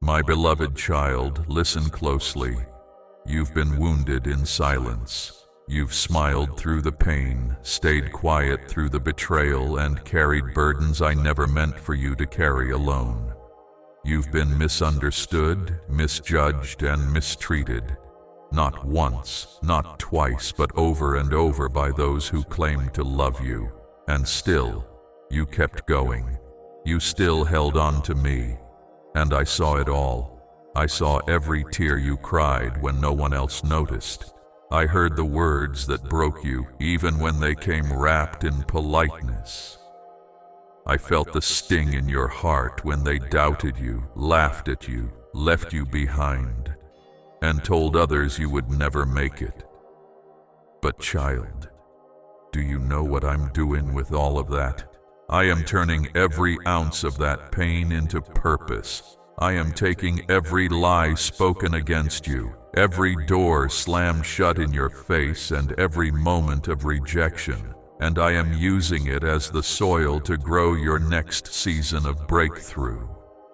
My beloved child, listen closely. You've been wounded in silence. You've smiled through the pain, stayed quiet through the betrayal, and carried burdens I never meant for you to carry alone. You've been misunderstood, misjudged, and mistreated. Not once, not twice, but over and over by those who claimed to love you. And still, you kept going. You still held on to me. And I saw it all. I saw every tear you cried when no one else noticed. I heard the words that broke you, even when they came wrapped in politeness. I felt the sting in your heart when they doubted you, laughed at you, left you behind, and told others you would never make it. But child, do you know what I'm doing with all of that? I am turning every ounce of that pain into purpose. I am taking every lie spoken against you, every door slammed shut in your face, and every moment of rejection, and I am using it as the soil to grow your next season of breakthrough.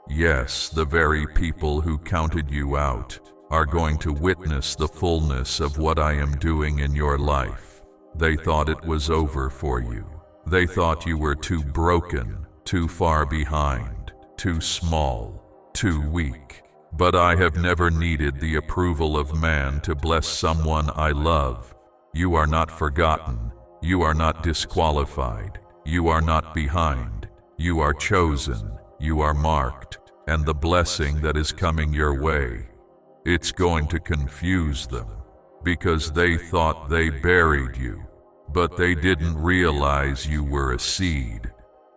Yes, the very people who counted you out are going to witness the fullness of what I am doing in your life. They thought it was over for you. They thought you were too broken, too far behind, too small, too weak. But I have never needed the approval of man to bless someone I love. You are not forgotten. You are not disqualified. You are not behind. You are chosen. You are marked. And the blessing that is coming your way, it's going to confuse them, because they thought they buried you, but they didn't realize you were a seed.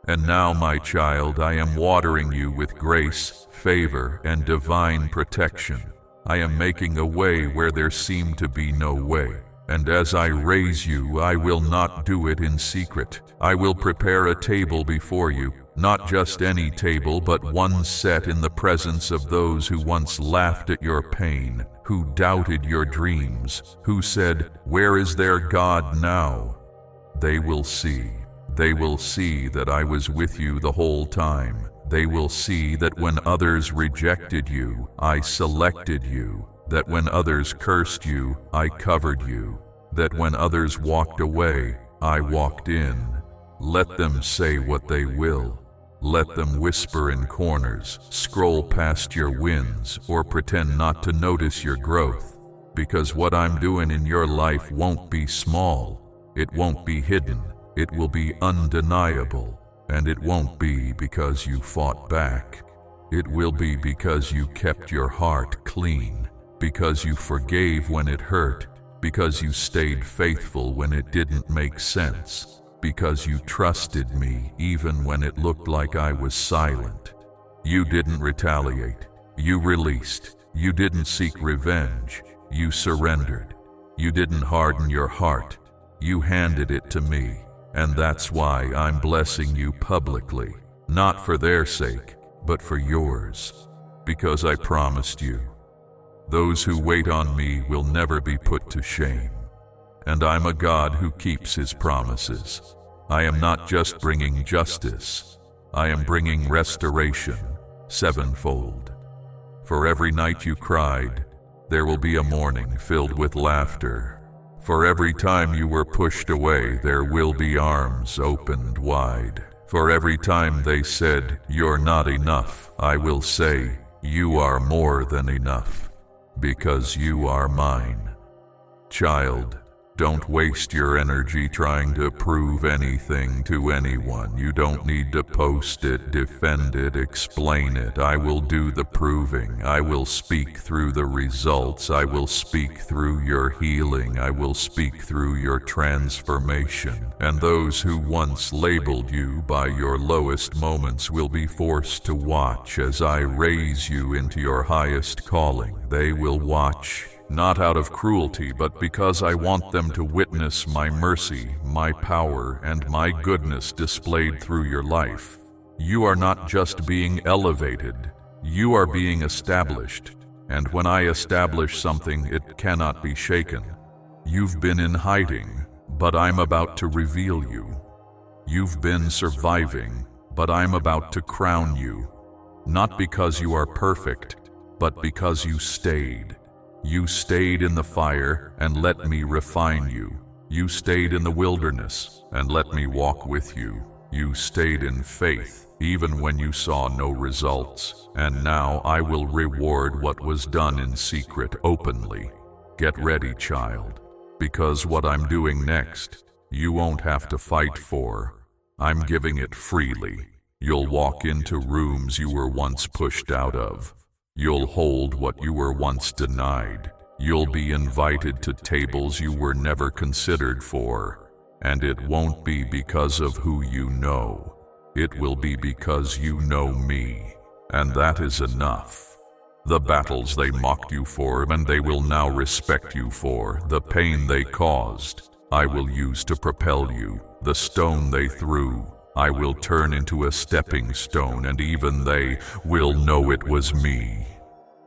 And now, my child, I am watering you with grace, favor, and divine protection. I am making a way where there seemed to be no way. And as I raise you, I will not do it in secret. I will prepare a table before you, not just any table, but one set in the presence of those who once laughed at your pain, who doubted your dreams, who said, "Where is their God now?" They will see. They will see that I was with you the whole time. They will see that when others rejected you, I selected you. That when others cursed you, I covered you. That when others walked away, I walked in. Let them say what they will. Let them whisper in corners, scroll past your wins, or pretend not to notice your growth. Because what I'm doing in your life won't be small. It won't be hidden. It will be undeniable. And it won't be because you fought back. It will be because you kept your heart clean. Because you forgave when it hurt, because you stayed faithful when it didn't make sense, because you trusted me even when it looked like I was silent. You didn't retaliate. You released. You didn't seek revenge. You surrendered. You didn't harden your heart. You handed it to me, and that's why I'm blessing you publicly, not for their sake, but for yours, because I promised you. Those who wait on me will never be put to shame. And I'm a God who keeps his promises. I am not just bringing justice. I am bringing restoration, sevenfold. For every night you cried, there will be a morning filled with laughter. For every time you were pushed away, there will be arms opened wide. For every time they said, "You're not enough," I will say, "You are more than enough." Because you are mine. Child, don't waste your energy trying to prove anything to anyone. You don't need to post it, defend it, explain it. I will do the proving. I will speak through the results. I will speak through your healing. I will speak through your transformation. And those who once labeled you by your lowest moments will be forced to watch as I raise you into your highest calling. They will watch, not out of cruelty, but because I want them to witness my mercy, my power, and my goodness displayed through your life. You are not just being elevated, you are being established. And when I establish something, it cannot be shaken. You've been in hiding, but I'm about to reveal you. You've been surviving, but I'm about to crown you. Not because you are perfect, but because you stayed. You stayed in the fire and let me refine you. You stayed in the wilderness and let me walk with you. You stayed in faith, even when you saw no results. And now I will reward what was done in secret openly. Get ready, child, because what I'm doing next, you won't have to fight for. I'm giving it freely. You'll walk into rooms you were once pushed out of. You'll hold what you were once denied. You'll be invited to tables you were never considered for. And it won't be because of who you know. It will be because you know me. And that is enough. The battles they mocked you for and they will now respect you for, the pain they caused, I will use to propel you. The stone they threw, I will turn into a stepping stone, and even they will know it was me.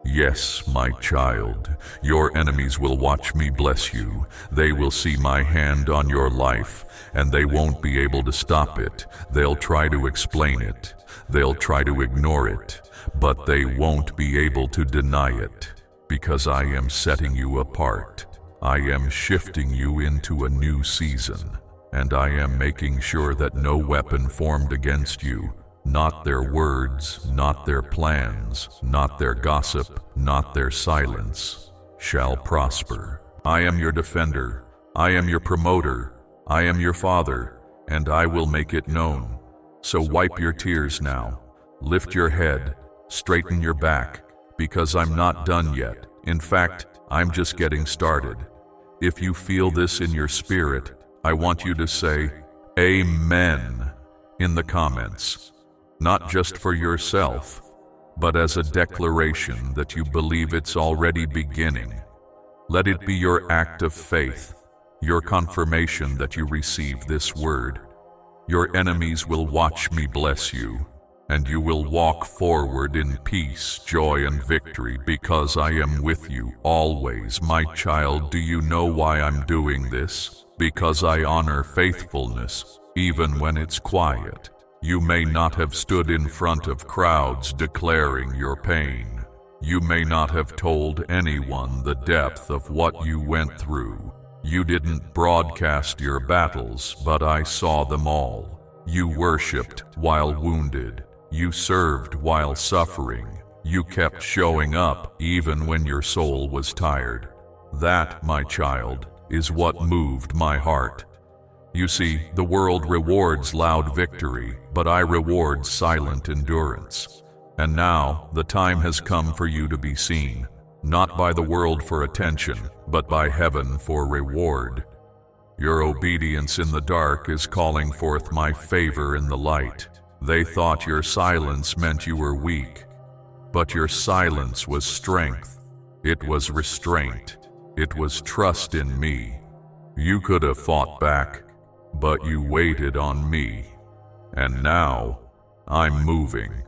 Yes, my child, your enemies will watch me bless you. They will see my hand on your life, and they won't be able to stop it. They'll try to explain it. They'll try to ignore it, but they won't be able to deny it, because I am setting you apart. I am shifting you into a new season, and I am making sure that no weapon formed against you, not their words, not their plans, not their gossip, not their silence, shall prosper. I am your defender. I am your promoter. I am your father, and I will make it known. So wipe your tears now. Lift your head. Straighten your back, because I'm not done yet. In fact, I'm just getting started. If you feel this in your spirit, I want you to say, Amen, in the comments. Not just for yourself, but as a declaration that you believe it's already beginning. Let it be your act of faith, your confirmation that you receive this word. Your enemies will watch me bless you, and you will walk forward in peace, joy, and victory, because I am with you always. My child, do you know why I'm doing this? Because I honor faithfulness, even when it's quiet. You may not have stood in front of crowds declaring your pain. You may not have told anyone the depth of what you went through. You didn't broadcast your battles, but I saw them all. You worshipped while wounded. You served while suffering. You kept showing up even when your soul was tired. That, my child, is what moved my heart. You see, the world rewards loud victory, but I reward silent endurance. And now, the time has come for you to be seen, not by the world for attention, but by heaven for reward. Your obedience in the dark is calling forth my favor in the light. They thought your silence meant you were weak, but your silence was strength. It was restraint. It was trust in me. You could have fought back, but you waited on me. And now, I'm moving.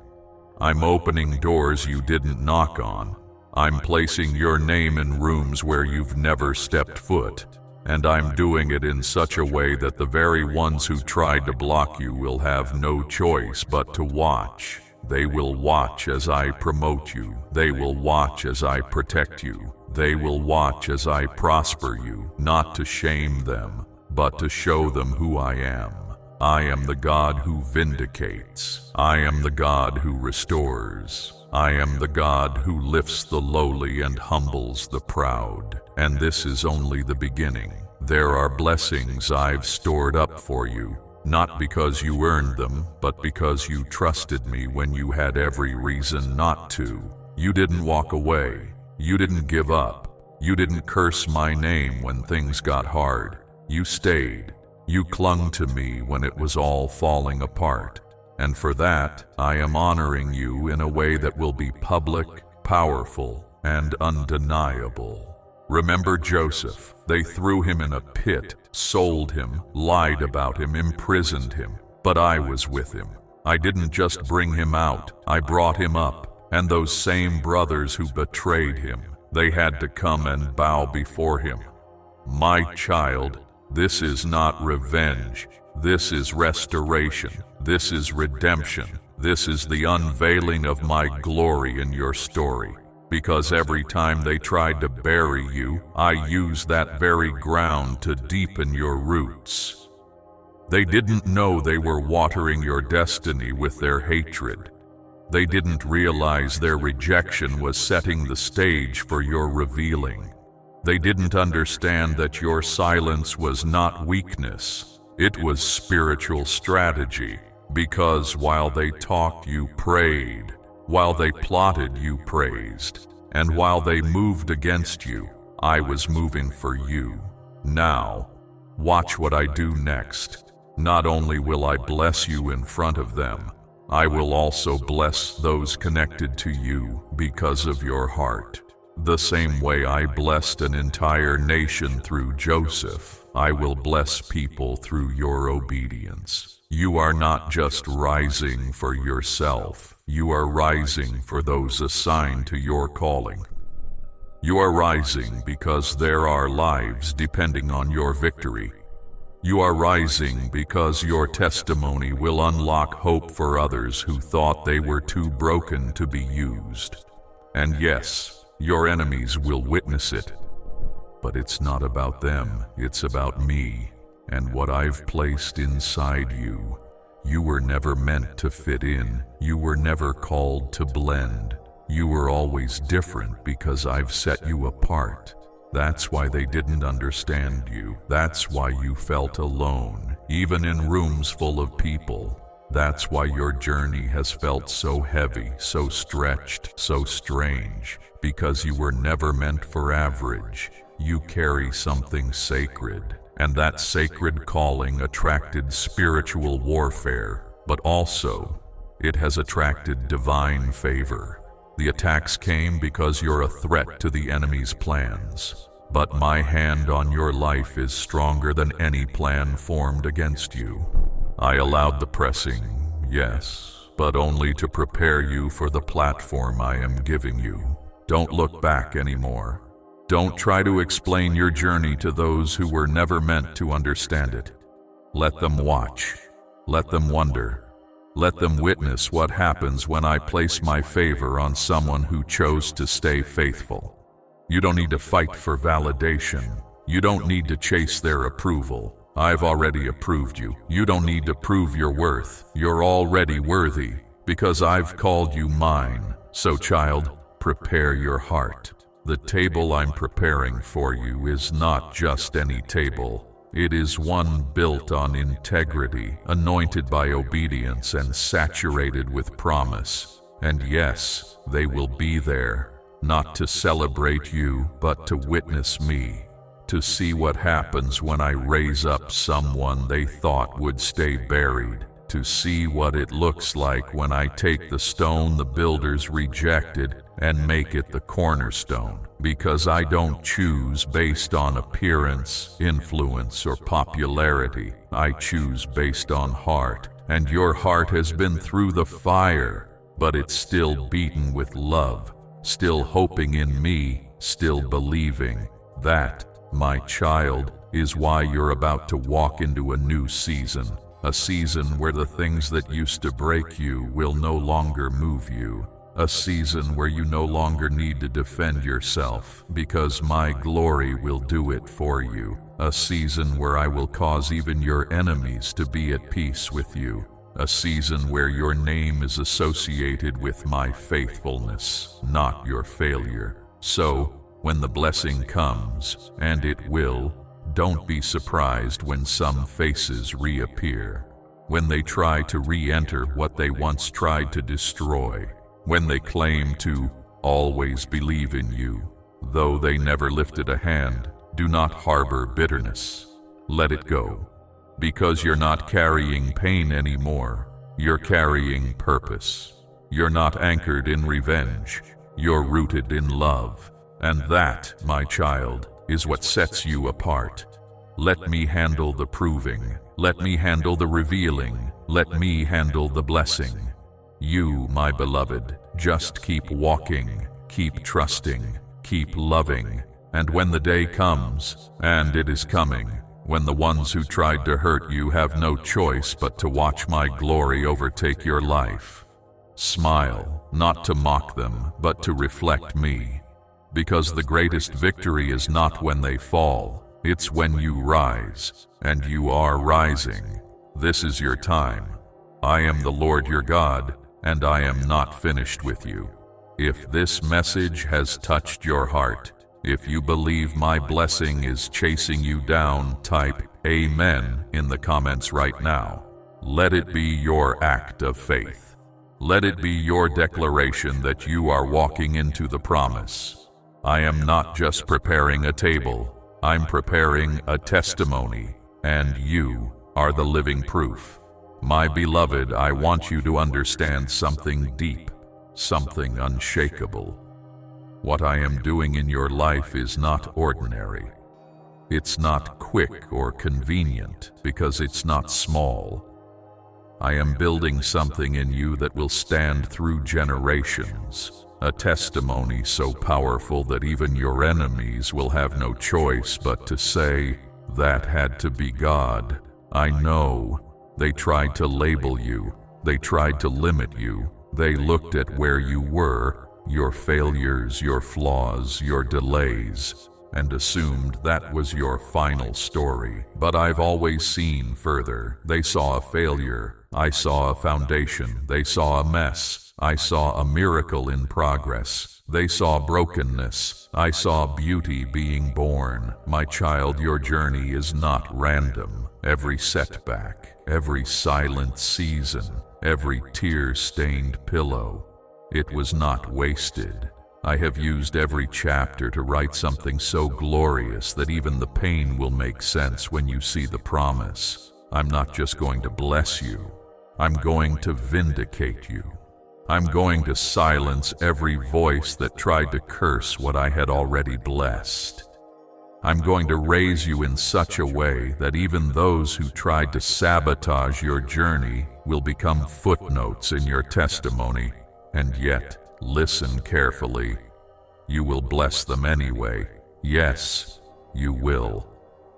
I'm opening doors you didn't knock on. I'm placing your name in rooms where you've never stepped foot. And I'm doing it in such a way that the very ones who tried to block you will have no choice but to watch. They will watch as I promote you. They will watch as I protect you. They will watch as I prosper you, not to shame them, but to show them who I am. I am the God who vindicates. I am the God who restores. I am the God who lifts the lowly and humbles the proud. And this is only the beginning. There are blessings I've stored up for you, not because you earned them, but because you trusted me when you had every reason not to. You didn't walk away. You didn't give up. You didn't curse my name when things got hard. You stayed. You clung to me when it was all falling apart. And for that, I am honoring you in a way that will be public, powerful, and undeniable. Remember Joseph. They threw him in a pit, sold him, lied about him, imprisoned him. But I was with him. I didn't just bring him out, I brought him up. And those same brothers who betrayed him, they had to come and bow before him. My child, this is not revenge. This is restoration. This is redemption. This is the unveiling of my glory in your story. because every time they tried to bury you, I used that very ground to deepen your roots. They didn't know they were watering your destiny with their hatred. They didn't realize their rejection was setting the stage for your revealing. They didn't understand that your silence was not weakness, it was spiritual strategy, because while they talked, you prayed. While they plotted, you praised. And while they moved against you, I was moving for you. Now, watch what I do next. Not only will I bless you in front of them, I will also bless those connected to you because of your heart. The same way I blessed an entire nation through Joseph, I will bless people through your obedience. You are not just rising for yourself, you are rising for those assigned to your calling. You are rising because there are lives depending on your victory. You are rising because your testimony will unlock hope for others who thought they were too broken to be used. And yes, your enemies will witness it. But it's not about them, it's about me and what I've placed inside you. You were never meant to fit in. You were never called to blend. You were always different because I've set you apart. That's why they didn't understand you. That's why you felt alone, even in rooms full of people. That's why your journey has felt so heavy, so stretched, so strange, because you were never meant for average. You carry something sacred, and that sacred calling attracted spiritual warfare, but also, it has attracted divine favor. The attacks came because you're a threat to the enemy's plans. But my hand on your life is stronger than any plan formed against you. I allowed the pressing, yes, but only to prepare you for the platform I am giving you. Don't look back anymore. Don't try to explain your journey to those who were never meant to understand it. Let them watch. Let them wonder. Let them witness what happens when I place my favor on someone who chose to stay faithful. You don't need to fight for validation. You don't need to chase their approval. I've already approved you. You don't need to prove your worth. You're already worthy, because I've called you mine. So, child, prepare your heart. The table I'm preparing for you is not just any table. It is one built on integrity, anointed by obedience, and saturated with promise. And yes, they will be there, not to celebrate you, but to witness me, to see what happens when I raise up someone they thought would stay buried, to see what it looks like when I take the stone the builders rejected and make it the cornerstone. Because I don't choose based on appearance, influence, or popularity. I choose based on heart. And your heart has been through the fire, but it's still beaten with love, still hoping in me, still believing. That, my child, is why you're about to walk into a new season. A season where the things that used to break you will no longer move you. A season where you no longer need to defend yourself, because my glory will do it for you. A season where I will cause even your enemies to be at peace with you. A season where your name is associated with my faithfulness, not your failure. So, when the blessing comes, and it will, don't be surprised when some faces reappear. When they try to re-enter what they once tried to destroy. When they claim to always believe in you, though they never lifted a hand. Do not harbor bitterness. Let it go. Because you're not carrying pain anymore. You're carrying purpose. You're not anchored in revenge. You're rooted in love. And that, my child, is what sets you apart. Let me handle the proving. Let me handle the revealing. Let me handle the blessing. You, my beloved, just keep walking, keep trusting, keep loving. And when the day comes, and it is coming, when the ones who tried to hurt you have no choice but to watch my glory overtake your life, smile, not to mock them, but to reflect me. Because the greatest victory is not when they fall, it's when you rise, and you are rising. This is your time. I am the Lord your God, and I am not finished with you. If this message has touched your heart, if you believe my blessing is chasing you down, type Amen in the comments right now. Let it be your act of faith. Let it be your declaration that you are walking into the promise. I am not just preparing a table, I'm preparing a testimony, and you are the living proof. My beloved, I want you to understand something deep, something unshakable. What I am doing in your life is not ordinary. It's not quick or convenient because it's not small. I am building something in you that will stand through generations, a testimony so powerful that even your enemies will have no choice but to say, "That had to be God." I know. They tried to label you. They tried to limit you. They looked at where you were, your failures, your flaws, your delays, and assumed that was your final story. But I've always seen further. They saw a failure. I saw a foundation. They saw a mess. I saw a miracle in progress. They saw brokenness. I saw beauty being born. My child, your journey is not random. Every setback, every silent season, every tear-stained pillow, it was not wasted. I have used every chapter to write something so glorious that even the pain will make sense when you see the promise. I'm not just going to bless you. I'm going to vindicate you. I'm going to silence every voice that tried to curse what I had already blessed. I'm going to raise you in such a way that even those who tried to sabotage your journey will become footnotes in your testimony. And yet, listen carefully. You will bless them anyway. Yes, you will.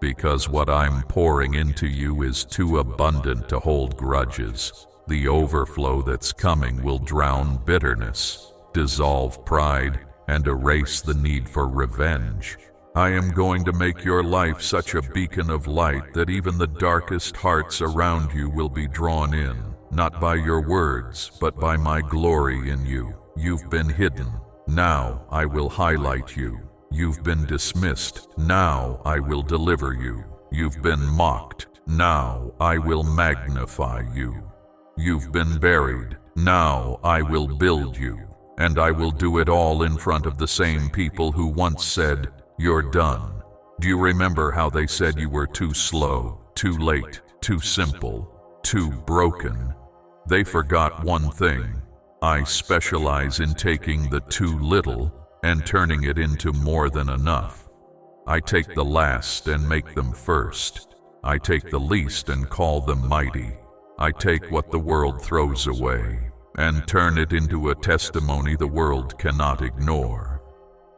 Because what I'm pouring into you is too abundant to hold grudges. The overflow that's coming will drown bitterness, dissolve pride, and erase the need for revenge. I am going to make your life such a beacon of light that even the darkest hearts around you will be drawn in, not by your words, but by my glory in you. You've been hidden. Now I will highlight you. You've been dismissed. Now I will deliver you. You've been mocked. Now I will magnify you. You've been buried. Now I will build you. And I will do it all in front of the same people who once said, "You're done." Do you remember how they said you were too slow, too late, too simple, too broken? They forgot one thing. I specialize in taking the too little and turning it into more than enough. I take the last and make them first. I take the least and call them mighty. I take what the world throws away and turn it into a testimony the world cannot ignore.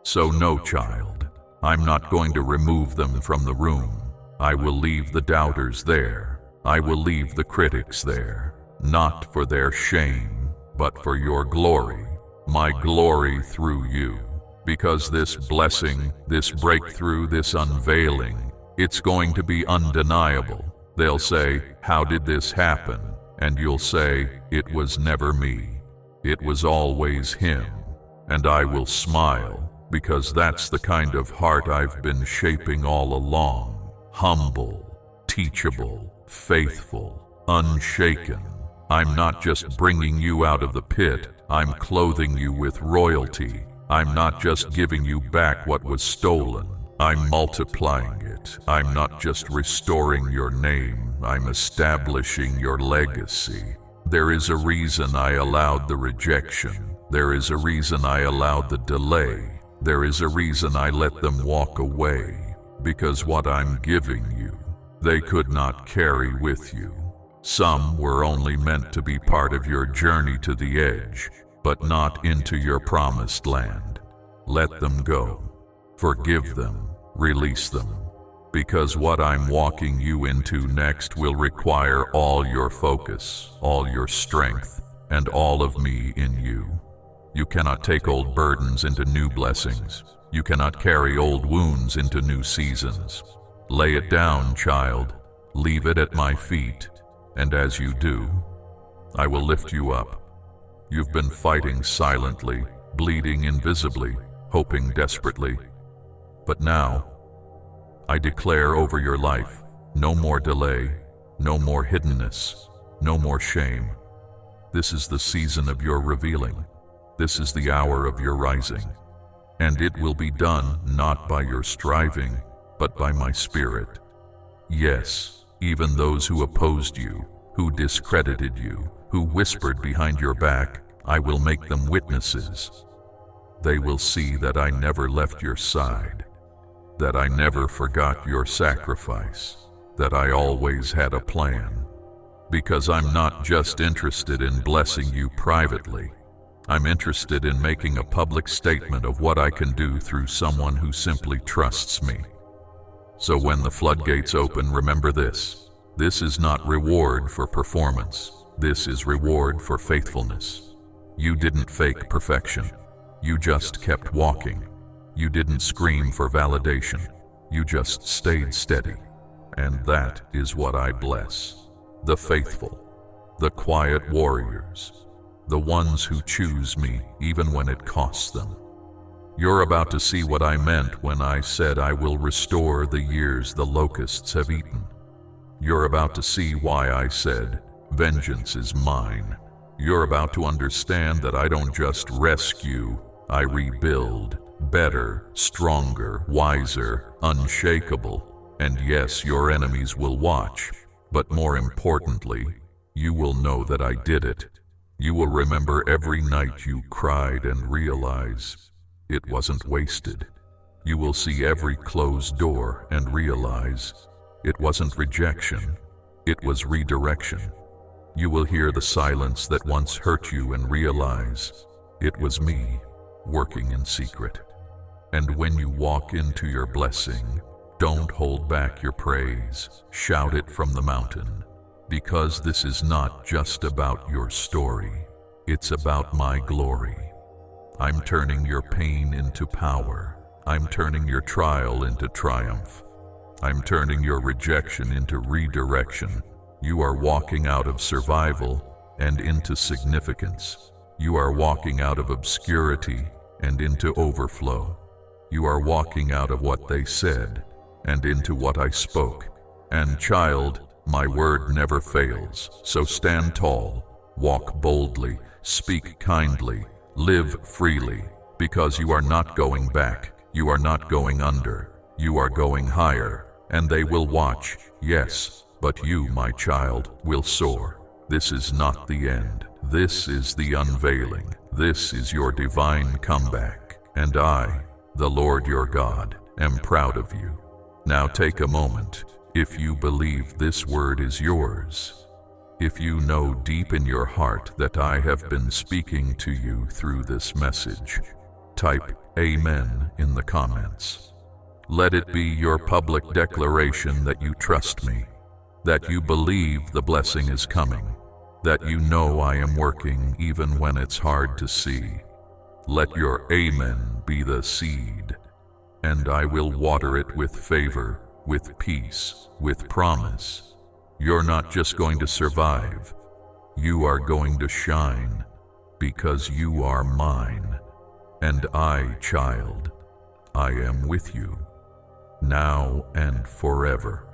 So no, child, I'm not going to remove them from the room. I will leave the doubters there. I will leave the critics there, not for their shame, but for your glory, my glory through you. Because this blessing, this breakthrough, this unveiling, it's going to be undeniable. They'll say, "How did this happen?" And you'll say, "It was never me. It was always him." And I will smile, because that's the kind of heart I've been shaping all along. Humble, teachable, faithful, unshaken. I'm not just bringing you out of the pit, I'm clothing you with royalty. I'm not just giving you back what was stolen, I'm multiplying it. I'm not just restoring your name, I'm establishing your legacy. There is a reason I allowed the rejection. There is a reason I allowed the delay. There is a reason I let them walk away. Because what I'm giving you, they could not carry with you. Some were only meant to be part of your journey to the edge, but not into your promised land. Let them go. Forgive them. Release them. Because what I'm walking you into next will require all your focus, all your strength, and all of me in you. You cannot take old burdens into new blessings. You cannot carry old wounds into new seasons. Lay it down, child. Leave it at my feet. And as you do, I will lift you up. You've been fighting silently, bleeding invisibly, hoping desperately. But now, I declare over your life, no more delay, no more hiddenness, no more shame. This is the season of your revealing. This is the hour of your rising. And it will be done not by your striving, but by my Spirit. Yes, even those who opposed you, who discredited you, who whispered behind your back, I will make them witnesses. They will see that I never left your side, that I never forgot your sacrifice, that I always had a plan. Because I'm not just interested in blessing you privately. I'm interested in making a public statement of what I can do through someone who simply trusts me. So when the floodgates open, remember this. This is not reward for performance. This is reward for faithfulness. You didn't fake perfection. You just kept walking. You didn't scream for validation. You just stayed steady. And that is what I bless. The faithful, the quiet warriors, the ones who choose me even when it costs them. You're about to see what I meant when I said I will restore the years the locusts have eaten. You're about to see why I said, vengeance is mine. You're about to understand that I don't just rescue, I rebuild, better, stronger, wiser, unshakable. And yes, your enemies will watch, but more importantly, you will know that I did it. You will remember every night you cried and realize it wasn't wasted. You will see every closed door and realize it wasn't rejection, it was redirection. You will hear the silence that once hurt you and realize it was me working in secret. And when you walk into your blessing, don't hold back your praise, shout it from the mountain. Because this is not just about your story, it's about my glory. I'm turning your pain into power. I'm turning your trial into triumph. I'm turning your rejection into redirection. You are walking out of survival and into significance. You are walking out of obscurity and into overflow. You are walking out of what they said and into what I spoke. And child, my word never fails, so stand tall, walk boldly, speak kindly, live freely, because you are not going back, you are not going under, you are going higher, and they will watch, yes, but you, my child, will soar. This is not the end, this is the unveiling, this is your divine comeback, and I, the Lord your God, am proud of you. Now take a moment. If you believe this word is yours, if you know deep in your heart that I have been speaking to you through this message, type Amen in the comments. Let it be your public declaration that you trust me, that you believe the blessing is coming, that you know I am working even when it's hard to see. Let your Amen be the seed, and I will water it with favor, with peace, with promise. You're not just going to survive, you are going to shine, because you are mine. And I, child, I am with you, now and forever.